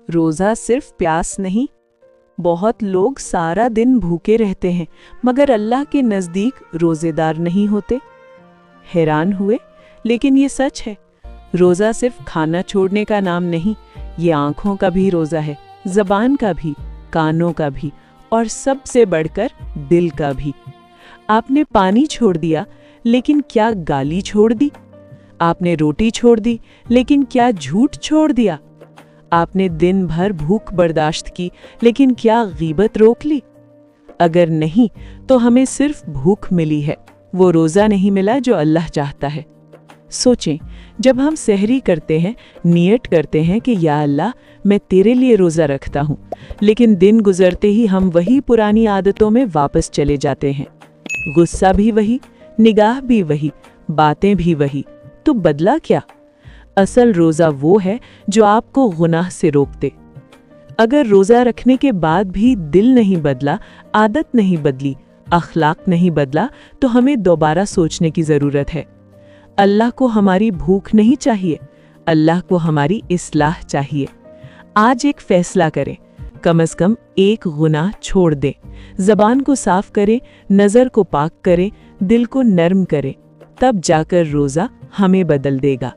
रोज़ा सिर्फ प्यास नहीं। बहुत लोग सारा दिन भूखे रहते हैं मगर अल्लाह के नज़दीक रोज़ेदार नहीं होते। हैरान हुए? लेकिन ये सच है। रोज़ा सिर्फ खाना छोड़ने का नाम नहीं, ये आँखों का भी रोज़ा है, ज़बान का भी, कानों का भी और सबसे बढ़कर दिल का भी। आपने पानी छोड़ दिया लेकिन क्या गाली छोड़ दी? आपने रोटी छोड़ दी लेकिन क्या झूठ छोड़ दिया? आपने दिन भर भूख बर्दाश्त की लेकिन क्या गीबत रोक ली? अगर नहीं तो हमें सिर्फ भूख मिली है, वो रोज़ा नहीं मिला जो अल्लाह चाहता है। सोचें, जब हम सहरी करते हैं, नियत करते हैं कि या अल्लाह मैं तेरे लिए रोज़ा रखता हूँ, लेकिन दिन गुजरते ही हम वही पुरानी आदतों में वापस चले जाते हैं। गुस्सा भी वही, निगाह भी वही, बातें भी वही, तो बदला क्या? असल रोज़ा वो है जो आपको गुनाह से रोक दे। अगर रोज़ा रखने के बाद भी दिल नहीं बदला, आदत नहीं बदली, अखलाक नहीं बदला, तो हमें दोबारा सोचने की ज़रूरत है। अल्लाह को हमारी भूख नहीं चाहिए, अल्लाह को हमारी इस्लाह चाहिए। आज एक फैसला करें, कम से कम एक गुनाह छोड़ दें, ज़बान को साफ करें, नज़र को पाक करें, दिल को नर्म करें, तब जाकर रोज़ा हमें बदल देगा।